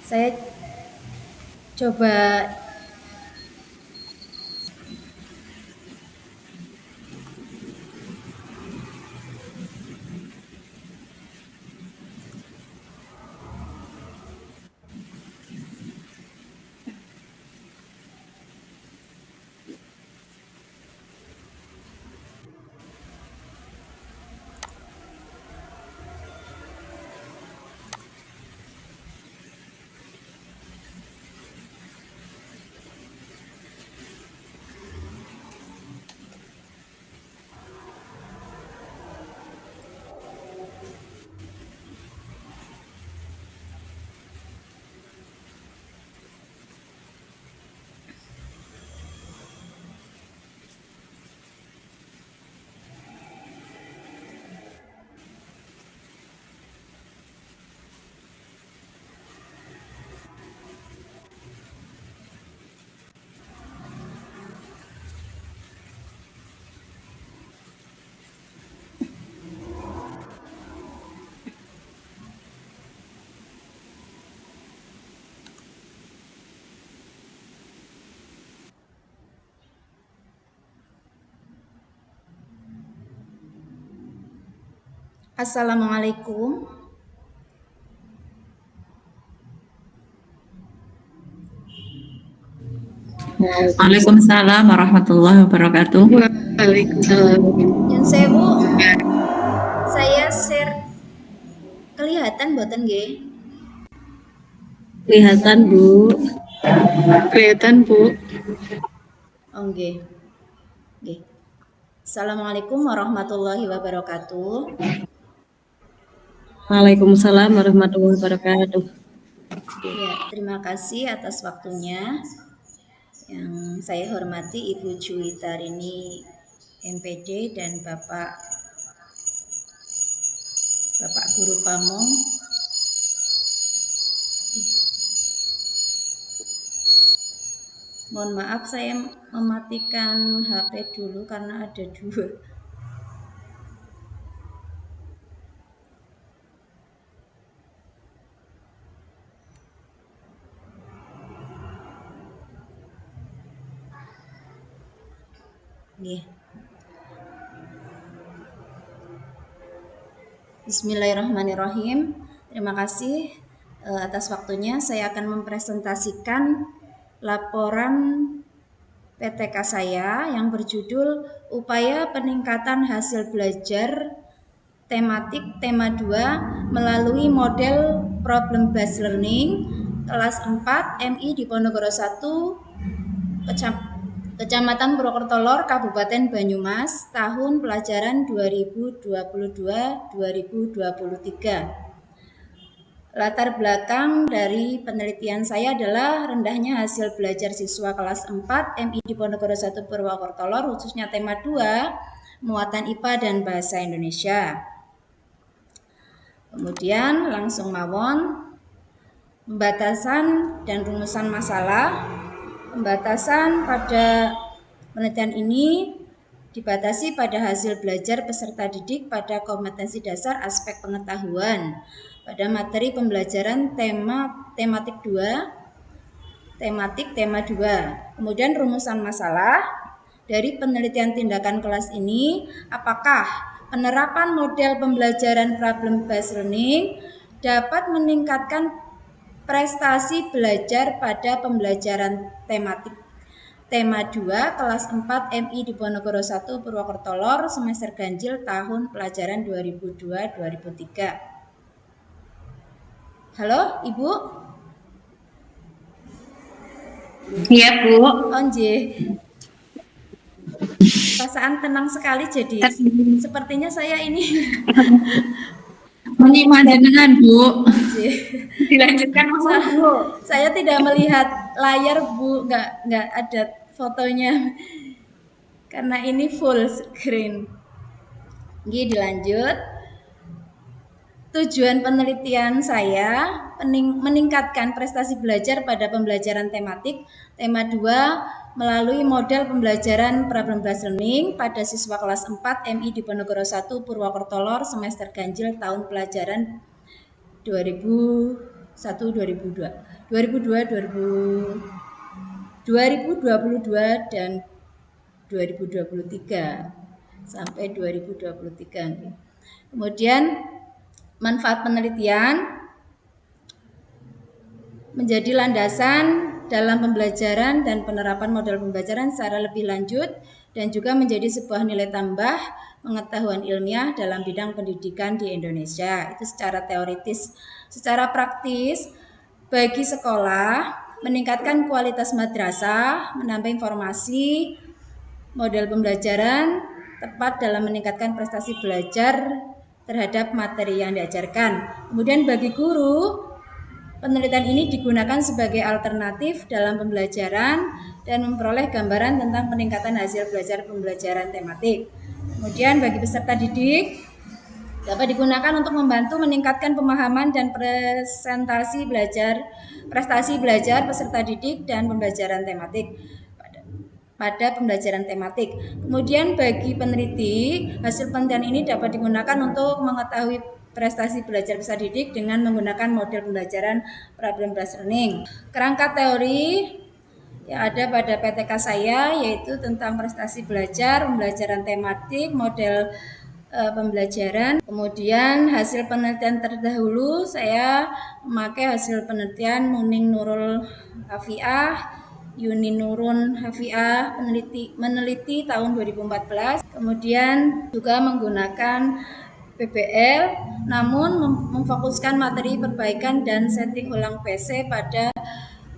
Saya coba Assalamualaikum. Waalaikumsalam warahmatullahi wabarakatuh. Waalaikumsalam. Nyun sewu. Saya share kelihatan mboten nggih? Kelihatan, Bu. Kelihatan, Bu. Oh nggih. Nggih. Assalamualaikum warahmatullahi wabarakatuh. Waalaikumsalam warahmatullahi wabarakatuh. Ya, terima kasih atas waktunya. Yang saya hormati Ibu Juwitarini MPD dan Bapak Guru Pamong. Mohon maaf saya mematikan HP dulu karena ada dua. Nggih. Bismillahirrahmanirrahim. Terima kasih atas waktunya. Saya akan mempresentasikan laporan PTK saya yang berjudul Upaya Peningkatan Hasil Belajar Tematik Tema 2 melalui model Problem Based Learning kelas 4 MI Diponegoro 1 Kecamatan Purwokerto Lor, Kabupaten Banyumas, tahun pelajaran 2022-2023. Latar belakang dari penelitian saya adalah rendahnya hasil belajar siswa kelas 4 MI Diponegoro 1 Purwokerto Lor, khususnya tema 2, muatan IPA dan Bahasa Indonesia. Kemudian langsung mawon, pembatasan dan rumusan masalah. Pembatasan pada penelitian ini dibatasi pada hasil belajar peserta didik pada kompetensi dasar aspek pengetahuan pada materi pembelajaran tematik tema 2. Kemudian rumusan masalah dari penelitian tindakan kelas ini, apakah penerapan model pembelajaran problem based learning dapat meningkatkan prestasi belajar pada pembelajaran tematik tema 2 kelas 4 MI Diponegoro 1 Purwokerto Lor semester ganjil tahun pelajaran 2002-2003. Halo, Ibu? Iya, Bu. Oh, nggih. Perasaan tenang sekali jadi sepertinya saya ini Menyimak jenengan, Bu. Dilanjutkan, Bu. Saya tidak melihat layar, Bu, nggak ada fotonya karena ini full screen. Nggih, dilanjut. Tujuan penelitian saya meningkatkan prestasi belajar pada pembelajaran tematik tema 2 melalui model pembelajaran problem based learning pada siswa kelas 4 MI Diponegoro 1 Purwokerto Lor semester ganjil tahun pelajaran 2001-2002. 2022 dan 2023 sampai 2023. Kemudian manfaat penelitian menjadi landasan dalam pembelajaran dan penerapan model pembelajaran secara lebih lanjut dan juga menjadi sebuah nilai tambah pengetahuan ilmiah dalam bidang pendidikan di Indonesia. Itu secara teoritis. Secara praktis, bagi sekolah meningkatkan kualitas madrasah, menambah informasi, model pembelajaran tepat dalam meningkatkan prestasi belajar terhadap materi yang diajarkan. Kemudian bagi guru, penelitian ini digunakan sebagai alternatif dalam pembelajaran dan memperoleh gambaran tentang peningkatan hasil belajar pembelajaran tematik. Kemudian bagi peserta didik, dapat digunakan untuk membantu meningkatkan pemahaman dan prestasi belajar peserta didik dan pembelajaran tematik pada pembelajaran tematik. Kemudian bagi peneliti, hasil penelitian ini dapat digunakan untuk mengetahui prestasi belajar peserta didik dengan menggunakan model pembelajaran problem based learning. Kerangka teori yang ada pada PTK saya yaitu tentang prestasi belajar, pembelajaran tematik, model pembelajaran. Kemudian hasil penelitian terdahulu saya memakai hasil penelitian Muning Nurul Hafiah, Yuni Nurun Hafiah meneliti tahun 2014. Kemudian juga menggunakan PBL, namun memfokuskan materi perbaikan dan setting ulang PC pada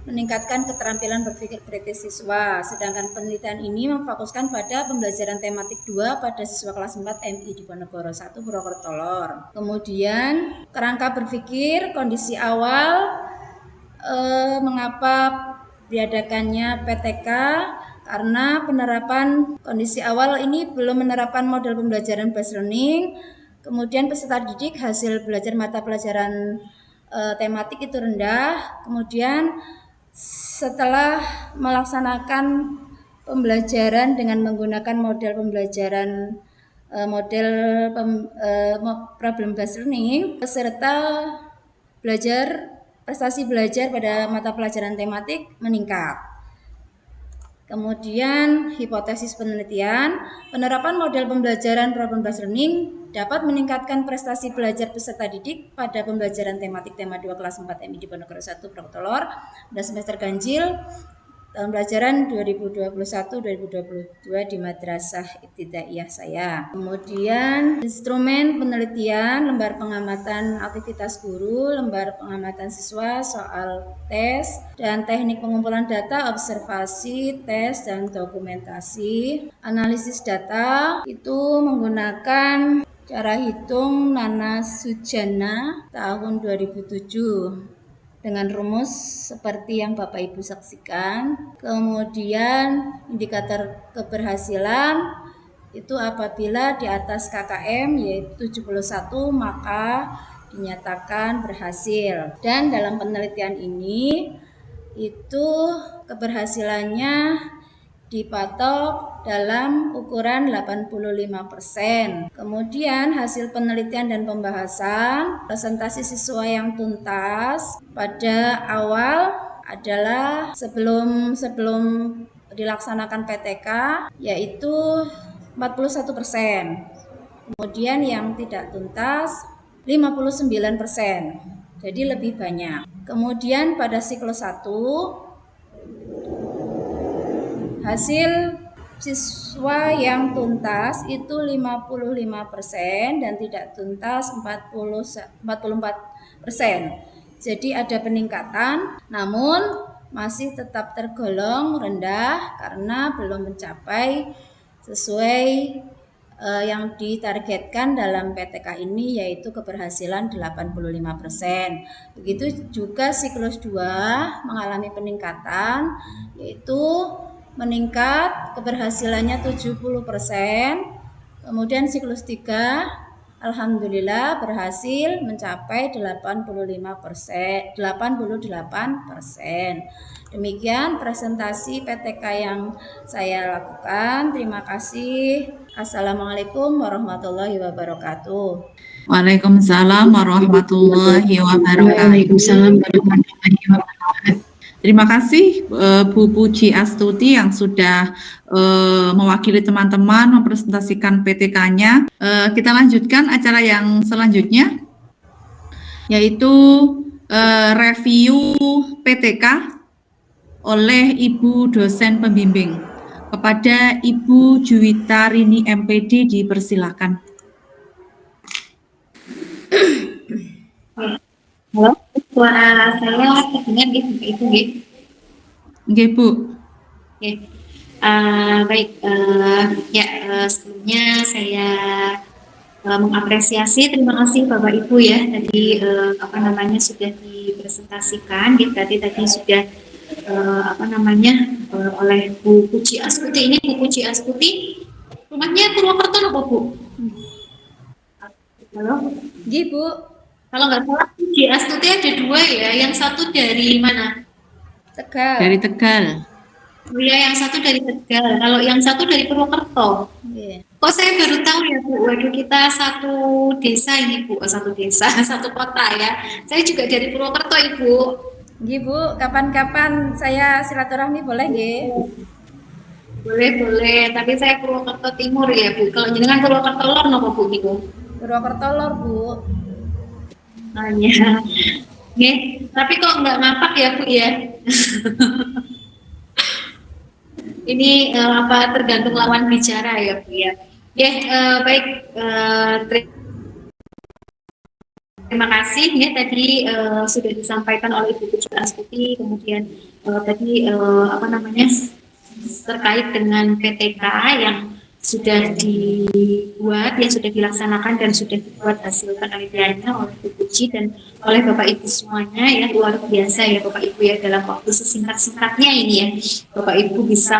meningkatkan keterampilan berpikir kritis siswa. Sedangkan penelitian ini memfokuskan pada pembelajaran tematik 2 pada siswa kelas 4 MI Diponegoro 1 Purwokerto Lor. Kemudian kerangka berpikir, kondisi awal, mengapa diadakannya PTK, karena penerapan kondisi awal ini belum menerapkan model pembelajaran based learning. Kemudian peserta didik hasil belajar mata pelajaran tematik itu rendah. Kemudian setelah melaksanakan pembelajaran dengan menggunakan model pembelajaran problem based learning, peserta prestasi belajar pada mata pelajaran tematik meningkat. Kemudian hipotesis penelitian, penerapan model pembelajaran problem based learning dapat meningkatkan prestasi belajar peserta didik pada pembelajaran tematik tema 2 kelas 4 MI Diponegoro 1 Purwokerto Lor pada semester ganjil tahun pelajaran 2021-2022 di Madrasah Ibtidaiyah saya. Kemudian instrumen penelitian, lembar pengamatan aktivitas guru, lembar pengamatan siswa, soal tes, dan teknik pengumpulan data, observasi, tes, dan dokumentasi. Analisis data itu menggunakan cara hitung Nana Sujana tahun 2007. Dengan rumus seperti yang Bapak Ibu saksikan. Kemudian indikator keberhasilan itu apabila di atas KKM yaitu 71 maka dinyatakan berhasil. Dan dalam penelitian ini itu keberhasilannya dipatok dalam ukuran 85%. Kemudian hasil penelitian dan pembahasan, presentasi siswa yang tuntas pada awal adalah sebelum dilaksanakan PTK yaitu 41%. Kemudian yang tidak tuntas 59%. Jadi lebih banyak. Kemudian pada siklus 1 hasil siswa yang tuntas itu 55% dan tidak tuntas 44%. Jadi ada peningkatan, namun masih tetap tergolong rendah karena belum mencapai sesuai yang ditargetkan dalam PTK ini yaitu keberhasilan 85%. Begitu juga siklus 2 mengalami peningkatan yaitu meningkat keberhasilannya 70%. Kemudian siklus 3 alhamdulillah berhasil mencapai 88%. Demikian presentasi PTK yang saya lakukan. Terima kasih. Assalamualaikum warahmatullahi wabarakatuh. Waalaikumsalam warahmatullahi wabarakatuh. Waalaikumsalam warahmatullahi wabarakatuh. Terima kasih Bu Puji Astuti yang sudah mewakili teman-teman mempresentasikan PTK-nya. Kita lanjutkan acara yang selanjutnya, yaitu review PTK oleh Ibu dosen pembimbing. Kepada Ibu Juwita Rini MPD dipersilakan. Halo, suara saya terdengar gitu, Ibu gitu. Oke, Bu. Oke. Baik, sebelumnya saya mengapresiasi, terima kasih Bapak Ibu ya tadi sudah dipresentasikan, gitu. Tadi sudah oleh Bu Puji Astuti. Ini Bu Puji Astuti rumahnya Purwokerto apa Bu? Halo? Ji, Bu. Kalau nggak salah Puji Astuti ada dua ya, yang satu dari mana? Tegal. Dari Tegal. Oh iya, yang satu dari Tegal, kalau yang satu dari Purwokerto. Yeah. Kok saya baru tahu ya Bu, waduh kita satu desa ini Bu, satu desa, satu kota ya. Saya juga dari Purwokerto Ibu. Nggih Bu, kapan-kapan saya silaturahmi boleh nggih? Boleh, tapi saya Purwokerto Timur ya Bu. Kalau jenengan Purwokerto Lor napa Bu niku? Purwokerto Lor Bu. Iya. Nggih, tapi kok nggak ngapak ya Bu ya? Ini tergantung lawan bicara ya Bu ya. Baik, terima kasih ya tadi sudah disampaikan oleh Ibu Puji Astuti, kemudian terkait dengan PTK yang sudah dibuat, yang sudah dilaksanakan dan sudah dibuat hasil penelitiannya oleh Bu Puji dan oleh Bapak Ibu semuanya ya, luar biasa ya Bapak Ibu ya, dalam waktu sesingkat-singkatnya ini ya Bapak Ibu bisa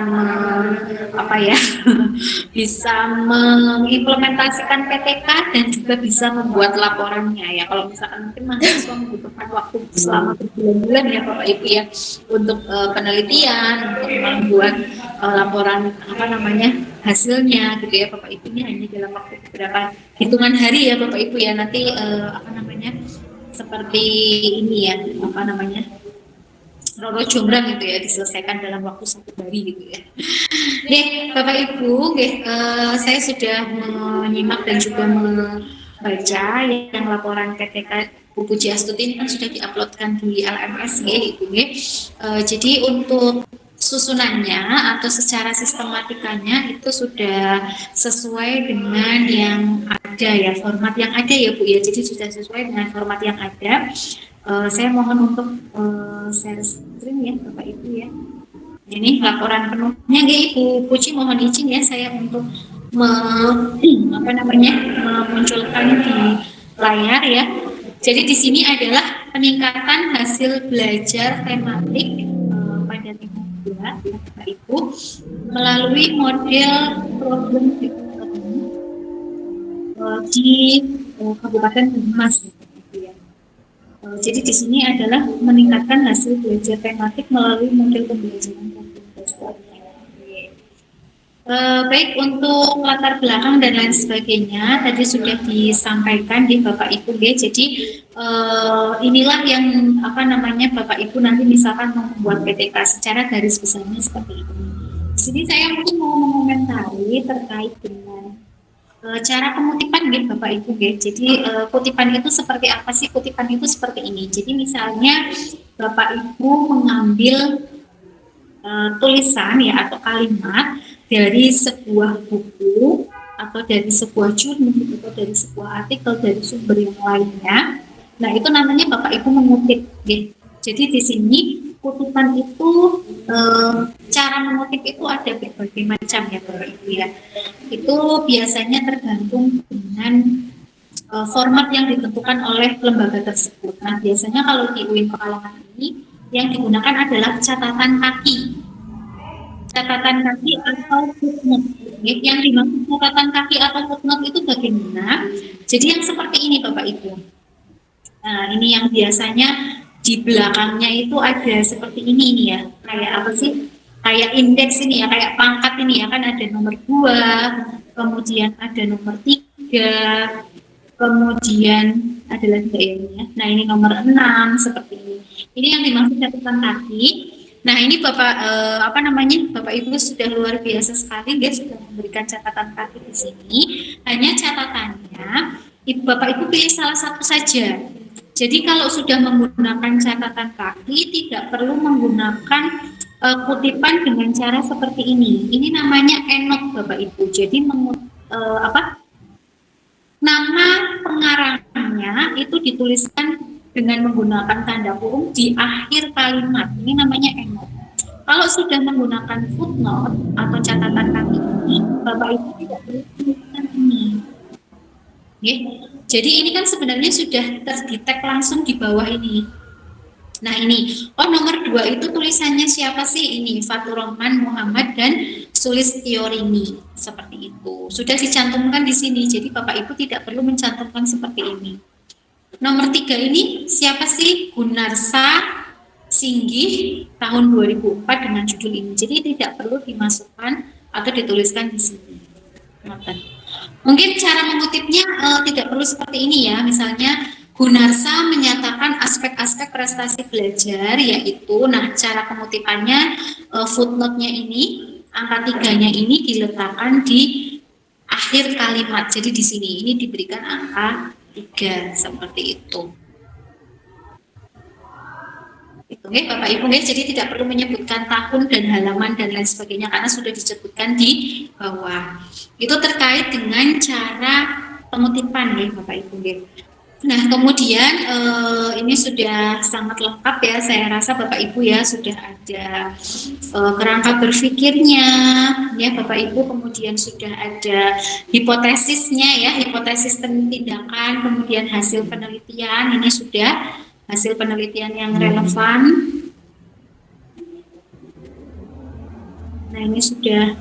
bisa mengimplementasikan PTK dan juga bisa membuat laporannya ya. Kalau misalkan mungkin mahasiswa membutuhkan waktu selama berbulan-bulan ya Bapak Ibu ya untuk penelitian, untuk membuat laporan hasilnya gitu ya Bapak Ibu, ini hanya dalam waktu beberapa hitungan hari ya Bapak Ibu ya, nanti seperti ini ya Roro Jonggrang gitu ya, diselesaikan dalam waktu 1 hari gitu ya. Bapak Ibu, saya sudah menyimak dan juga membaca yang laporan PTK Bu Puji Astuti ini kan sudah diuploadkan di LMS gitu. Jadi untuk susunannya atau secara sistematikanya itu sudah sesuai dengan yang ada ya, format yang ada ya Bu ya. Jadi sudah sesuai dengan format yang ada. Saya mohon untuk share screen ya Bapak Ibu ya. Ini laporan penuhnya Ibu Puji, mohon izin ya saya untuk memunculkan di layar ya. Jadi di sini adalah peningkatan hasil belajar tematik pada tingkat 2 ya Bapak Ibu melalui model problem di Kabupaten Banyumas. Jadi di sini adalah meningkatkan hasil belajar tematik melalui model pembelajaran kontekstual. Baik, untuk latar belakang dan lain sebagainya tadi sudah disampaikan di Bapak Ibu ya. Jadi inilah yang Bapak Ibu nanti misalkan membuat PTK secara garis besarnya seperti ini. Di sini saya mungkin mau mengomentari terkait dengan cara pengutipan gitu Bapak Ibu ya. Jadi kutipan itu seperti apa sih? Kutipan itu seperti ini. Jadi misalnya Bapak Ibu mengambil tulisan ya atau kalimat dari sebuah buku atau dari sebuah jurnal atau dari sebuah artikel dari sumber yang lainnya. Nah, itu namanya Bapak Ibu mengutip ya. Jadi di sini kutipan itu cara mengutip itu ada berbagai macam ya Bapak Ibu ya. Itu biasanya tergantung dengan format yang ditentukan oleh lembaga tersebut. Nah, biasanya kalau di UIN Pekalongan ini yang digunakan adalah catatan kaki. Catatan kaki atau footnote. Yang dimaksud catatan kaki atau footnote itu bagaimana? Jadi yang seperti ini Bapak Ibu. Nah, ini yang biasanya di belakangnya itu ada seperti ini ya. Kayak apa sih? Kayak indeks ini ya, kayak pangkat ini ya, kan ada nomor 2, kemudian ada nomor 3, kemudian ada lagi ya. Nah, ini nomor 6 seperti ini. Ini yang dimaksud catatan kaki. Nah, ini Bapak Bapak Ibu sudah luar biasa sekali, dia sudah memberikan catatan kaki di sini. Hanya catatannya, Bapak Ibu pilih salah satu saja. Jadi kalau sudah menggunakan catatan kaki, tidak perlu menggunakan kutipan dengan cara seperti ini. Ini namanya EndNote Bapak Ibu. Jadi nama pengarangnya itu dituliskan dengan menggunakan tanda kurung di akhir kalimat. Ini namanya EndNote. Kalau sudah menggunakan footnote atau catatan kaki ini, Bapak Ibu tidak perlu tuliskan ini. Jadi ini kan sebenarnya sudah terdetek langsung di bawah ini. Nah ini, nomor 2 itu tulisannya siapa sih? Ini Fatur Rahman Muhammad dan Sulistiorini, seperti itu. Sudah dicantumkan di sini, jadi Bapak Ibu tidak perlu mencantumkan seperti ini. Nomor 3 ini siapa sih? Gunarsa Singgih tahun 2004 dengan judul ini. Jadi tidak perlu dimasukkan atau dituliskan di sini. Mungkin cara mengutipnya tidak perlu seperti ini ya. Misalnya Gunarsa menyatakan aspek-aspek prestasi belajar, yaitu, nah cara pengutipannya footnote-nya ini, angka 3-nya ini diletakkan di akhir kalimat. Jadi di sini ini diberikan angka 3 seperti itu. Bapak Ibu, jadi tidak perlu menyebutkan tahun dan halaman dan lain sebagainya karena sudah disebutkan di bawah. Itu terkait dengan cara pengutipan Bapak Ibu. Nah, kemudian ini sudah sangat lengkap ya, saya rasa Bapak Ibu ya, sudah ada kerangka berpikirnya ya Bapak Ibu, kemudian sudah ada hipotesisnya ya, hipotesis tindakan, kemudian hasil penelitian, ini sudah hasil penelitian yang relevan. Nah, ini sudah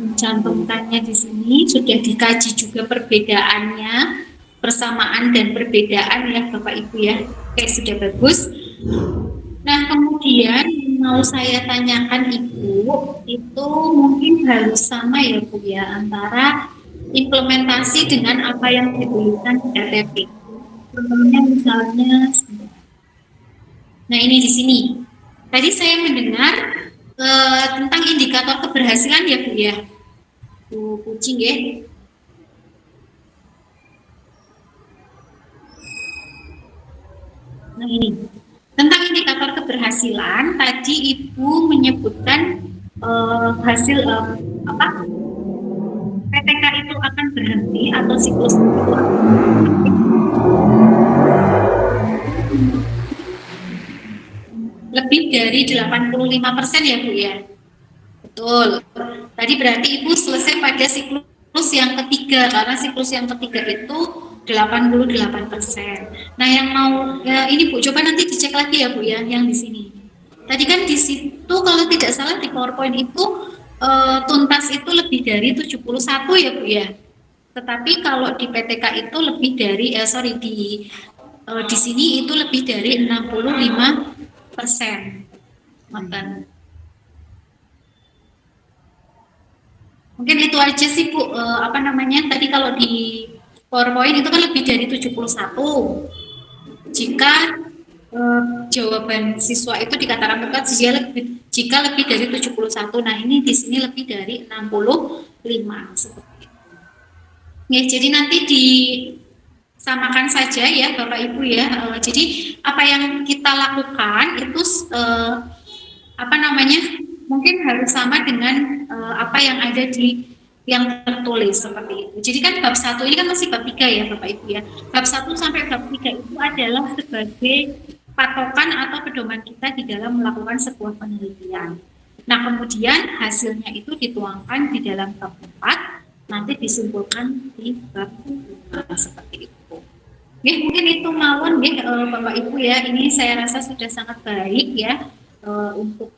mencantumkannya di sini, sudah dikaji juga perbedaannya, persamaan dan perbedaan ya Bapak Ibu ya. Oke, sudah bagus. Nah, kemudian mau saya tanyakan Ibu, itu mungkin harus sama ya Bu ya, antara implementasi dengan apa yang dituliskan di RTP. Contohnya misalnya, nah ini di sini. Tadi saya mendengar tentang indikator keberhasilan ya Bu ya. Bu Kucing ya. Nah ini tentang indikator keberhasilan tadi Ibu menyebutkan hasil PTK itu akan berhenti atau siklus itu lebih dari 85% ya Bu ya. Betul. Tadi berarti Ibu selesai pada siklus yang ketiga, karena siklus yang ketiga itu 88%. Nah, yang mau ini Bu, coba nanti dicek lagi ya Bu ya, yang di sini. Tadi kan di situ kalau tidak salah di PowerPoint itu tuntas itu lebih dari 71 ya Bu ya. Tetapi kalau di PTK itu lebih dari di sini itu lebih dari 65%. Mungkin itu aja sih Bu, tadi kalau di PowerPoint itu kan lebih dari 71. Jika jawaban siswa itu dikatakan tepat jika lebih dari 71. Nah, ini di sini lebih dari 65 seperti itu. Ya, jadi nanti disamakan saja ya Bapak Ibu ya. Jadi apa yang kita lakukan itu mungkin harus sama dengan apa yang ada di yang tertulis seperti itu. Jadi kan bab 1 ini kan masih bab 3 ya Bapak Ibu ya. Bab 1 sampai bab 3 itu adalah sebagai patokan atau pedoman kita di dalam melakukan sebuah penelitian. Nah, kemudian hasilnya itu dituangkan di dalam bab 4, nanti disimpulkan di bab 5 seperti itu. Ya, mungkin itu mawon ya Bapak Ibu ya. Ini saya rasa sudah sangat baik ya untuk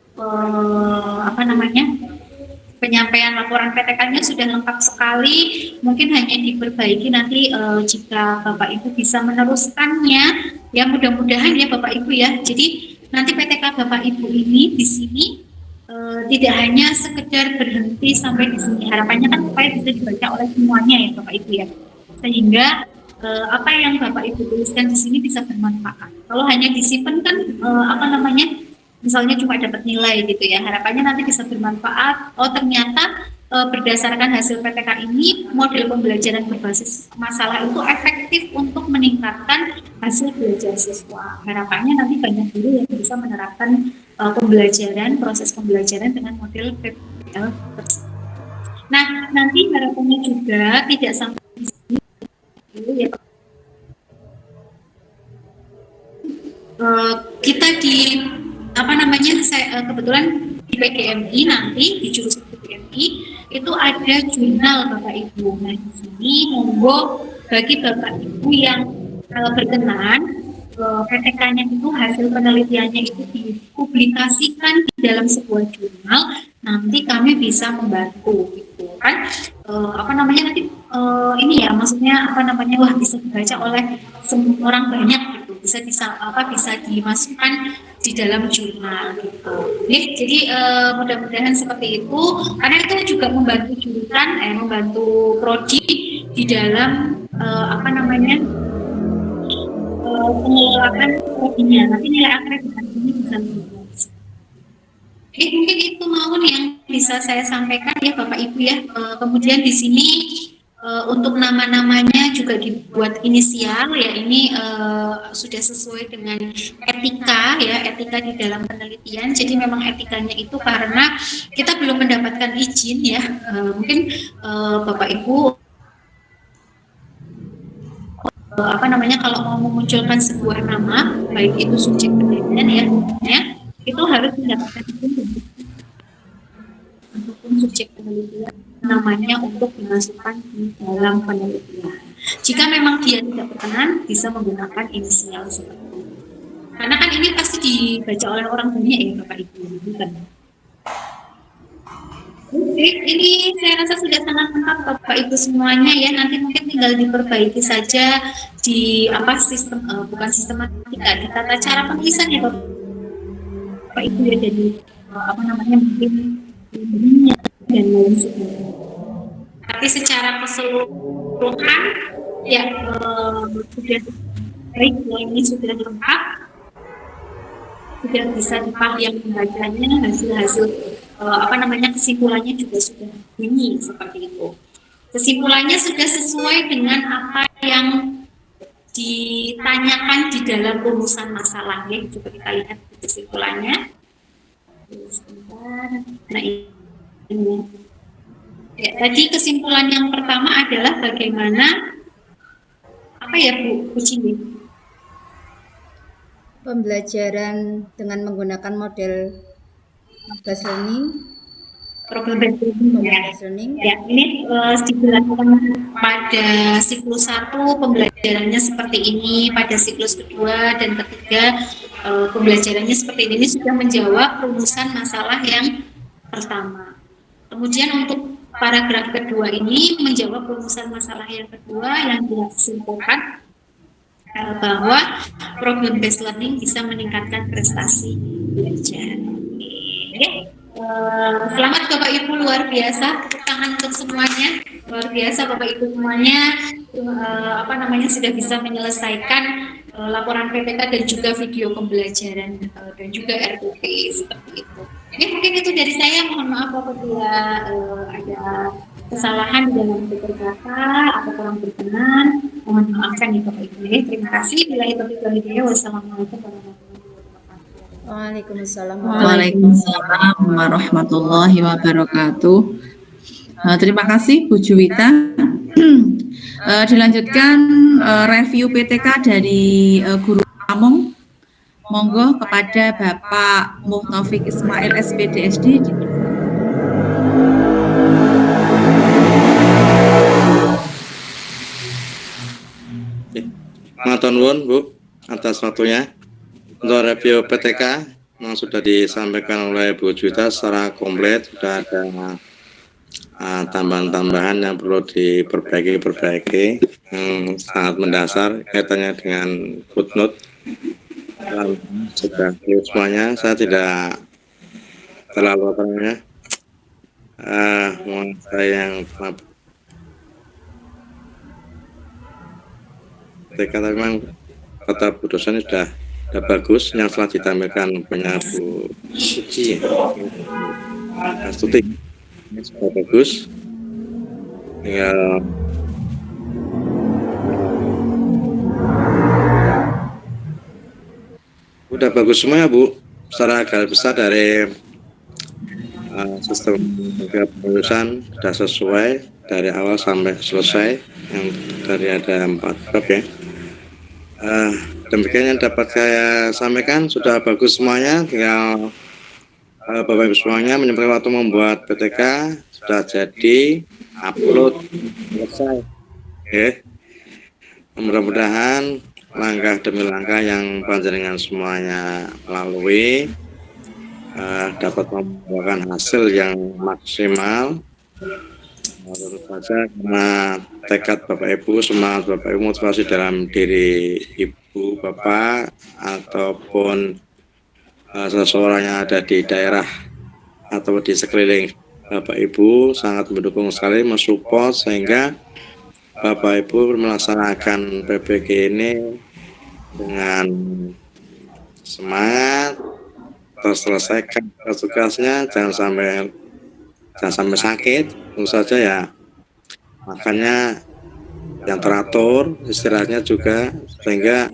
penyampaian laporan PTK-nya sudah lengkap sekali. Mungkin hanya diperbaiki nanti jika Bapak Ibu bisa meneruskannya. Ya, mudah-mudahan ya Bapak Ibu ya. Jadi nanti PTK Bapak Ibu ini di sini tidak hanya sekedar berhenti sampai di sini. Harapannya kan supaya bisa dibaca oleh semuanya ya Bapak Ibu ya. Sehingga apa yang Bapak Ibu tuliskan di sini bisa bermanfaat. Kalau hanya disimpan kan misalnya cuma dapat nilai gitu ya, harapannya nanti bisa bermanfaat. Oh ternyata berdasarkan hasil PTK ini model pembelajaran berbasis masalah itu efektif untuk meningkatkan hasil belajar siswa. Harapannya nanti banyak guru yang bisa menerapkan proses pembelajaran dengan model PPL tersebut. Nah, nanti harapannya juga tidak sampai di sini ya. Kita saya kebetulan di PGMI nanti di jurusan PGMI itu ada jurnal Bapak Ibu. Nah di sini monggo bagi Bapak Ibu yang berkenan PTK-nya itu hasil penelitiannya itu dipublikasikan di dalam sebuah jurnal, nanti kami bisa membantu gitu kan. Nanti ini ya maksudnya wah bisa dibaca oleh semua orang banyak gitu, bisa dimasukkan di dalam jurnal gitu. Jadi mudah-mudahan seperti itu, karena itu juga membantu jurusan membantu prodi di dalam pengelolaan prodinya. Nanti nilai akreditasi ini bisa meningkat. Mungkin itu Maun yang bisa saya sampaikan ya Bapak Ibu ya. Kemudian di sini untuk nama-namanya juga dibuat inisial ya, ini sudah sesuai dengan etika di dalam penelitian. Jadi memang etikanya itu karena kita belum mendapatkan izin ya, mungkin Bapak Ibu kalau mau memunculkan sebuah nama, baik itu subjek penelitian ya, itu harus mendapatkan izin untuk subjek penelitian namanya untuk dimasukkan di dalam penelitian. Jika memang dia tidak berkenan, bisa menggunakan inisial seperti itu. Karena kan ini pasti dibaca oleh orang banyak ya Bapak Ibu, bukan? Ini saya rasa sudah sangat lengkap Bapak Ibu semuanya ya. Nanti mungkin tinggal diperbaiki saja di bukan sistematika, di tata cara penulisan ya Bapak Ibu ya, jadi mungkin dan lain sebagainya. Tapi secara keseluruhan ya sudah baik, ini sudah lengkap, sudah bisa dipahami yang membacanya, hasil kesimpulannya juga sudah bunyi seperti itu. Kesimpulannya sudah sesuai dengan apa yang ditanyakan di dalam rumusan masalah ya. Coba kita lihat kesimpulannya. Nah ini. Ya, tadi kesimpulan yang pertama adalah bagaimana Bu Cini? Pembelajaran dengan menggunakan model based learning. Ya, ini dilakukan pada siklus 1 pembelajarannya seperti ini, pada siklus kedua dan ketiga pembelajarannya seperti ini sudah menjawab rumusan masalah yang pertama. Kemudian untuk paragraf kedua ini menjawab rumusan masalah yang kedua yang disimpulkan bahwa problem based learning bisa meningkatkan prestasi belajar. Selamat Bapak Ibu, luar biasa, tepuk tangan untuk semuanya, luar biasa Bapak Ibu semuanya sudah bisa menyelesaikan laporan PPK dan juga video pembelajaran dan juga RPP seperti itu. Ini mungkin itu dari saya, mohon maaf apabila ada kesalahan di dalam tutur kata atau kurang berkenan, mohon maafkan ya Bapak Ibu. Terima kasih. Wassalamualaikum warahmatullahi wabarakatuh. Waalaikumsalam warahmatullahi wabarakatuh. Terima kasih Bu Juwita. Dilanjutkan review PTK dari Guru Among. Monggo kepada Bapak Muhtaufik Ismail SPDSD. Matur nuwun Bu atas waktunya. Untuk review PTK yang sudah disampaikan oleh Bu Juwita secara komplit, sudah ada tambahan-tambahan yang perlu diperbaiki yang sangat mendasar kaitannya dengan footnote. Sudah semuanya, saya tidak terlalu mohon saya yang maaf. PTK, tapi memang kata Bu dosen sudah bagus yang telah ditampilkan punya Bu Suci Astuti, sudah bagus. Tinggal udah bagus semua ya Bu, secara garis besar dari sistem penulisan sudah sesuai dari awal sampai selesai, yang dari ada 4 bab ya. Demikian yang dapat saya sampaikan, sudah bagus semuanya. Tinggal Bapak Ibu semuanya menyempatkan waktu membuat PTK, sudah jadi, upload, selesai. Mudah-mudahan langkah demi langkah yang panjenengan semuanya lalui dapat membuahkan hasil yang maksimal. Tentu saja karena tekad Bapak Ibu, semangat Bapak Ibu, motivasi dalam diri Ibu Bapak ataupun seseorang yang ada di daerah atau di sekeliling Bapak Ibu sangat mendukung sekali, mensupport sehingga Bapak Ibu melaksanakan PPG ini dengan semangat, terselesaikan tugasnya, jangan sampai sakit. Tentu saja ya, makanya yang teratur, istirahatnya juga, sehingga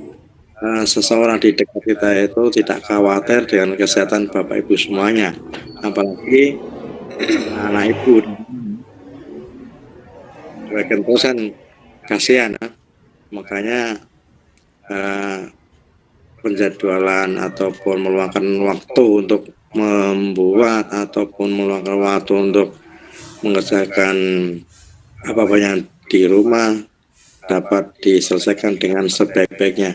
seseorang di dekat kita itu tidak khawatir dengan kesehatan Bapak Ibu semuanya, apalagi anak Ibu. Sebagian dosen kasihan ya. Makanya penjadwalan ataupun meluangkan waktu untuk membuat ataupun meluangkan waktu untuk mengerjakan apa-apa yang di rumah dapat diselesaikan dengan sebaik-baiknya.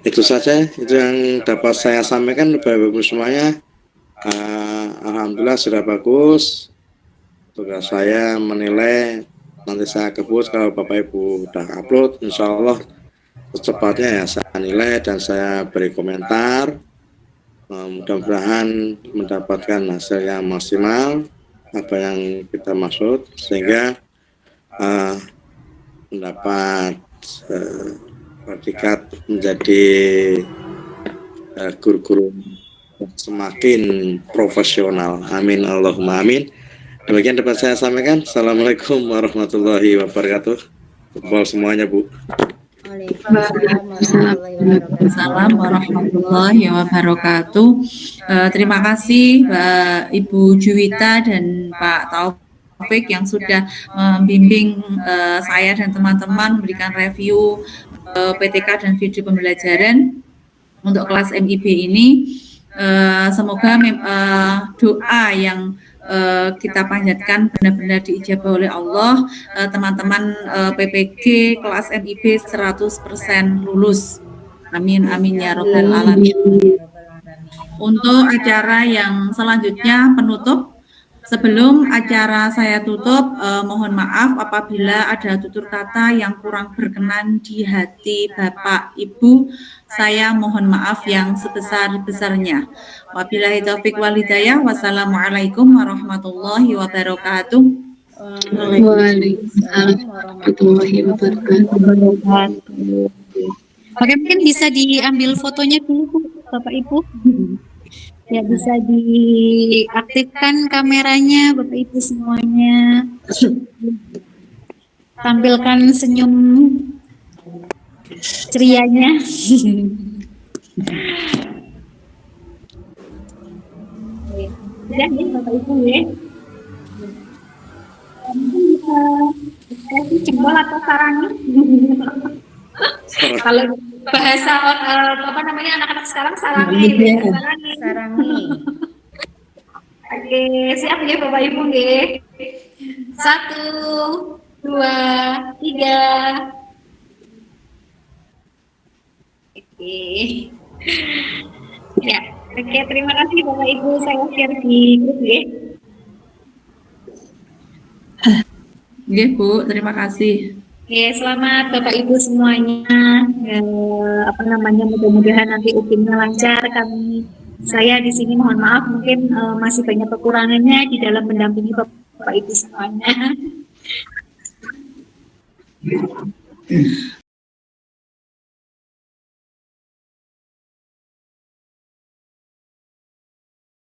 Itu saja, itu yang dapat saya sampaikan Bapak Ibu semuanya. Alhamdulillah sudah bagus. Tugas saya menilai, nanti saya kebut kalau Bapak Ibu udah upload, insya Allah secepatnya ya saya nilai dan saya beri komentar. Mudah-mudahan mendapatkan hasil yang maksimal apa yang kita maksud, sehingga mendapat predikat menjadi guru-guru semakin profesional. Amin Allahumma amin. Demikian dapat saya sampaikan. Assalamualaikum warahmatullahi wabarakatuh. Kumpul semuanya Bu. Waalaikumsalam warahmatullahi wabarakatuh. Terima kasih Mbak Ibu Juwita dan Pak Taufik yang sudah membimbing saya dan teman-teman memberikan review PTK dan video pembelajaran untuk kelas MIB ini. Semoga doa yang kita panjatkan benar-benar diijabah oleh Allah. Teman-teman PPG kelas MIB 100% lulus. Amin amin ya robbal alamin. Untuk acara yang selanjutnya penutup, sebelum acara saya tutup, mohon maaf apabila ada tutur kata yang kurang berkenan di hati Bapak Ibu. Saya mohon maaf yang sebesar-besarnya. Wabillahi taufik wal hidayah. Wassalamualaikum warahmatullahi wabarakatuh. Waalaikumsalam warahmatullahi wabarakatuh. Oke, mungkin bisa diambil fotonya dulu Bapak Ibu. Ya, bisa diaktifkan kameranya Bapak Ibu semuanya. Tampilkan senyum cerianya. Ya, Bapak Ibu ya. Mungkin bisa jempol atau sarangnya. Kalau bahasa apa namanya anak-anak sekarang sarangi. Oke, siap ya Bapak Ibu nggih. 1, 2, 3. Oke. Ya, oke, terima kasih Bapak Ibu, saya share di grup nggih. Nggih Bu, terima kasih. Oke, selamat Bapak Ibu semuanya. Mudah-mudahan nanti UPIN-nya lancar. Saya di sini mohon maaf mungkin masih banyak kekurangannya di dalam mendampingi Bapak Ibu semuanya.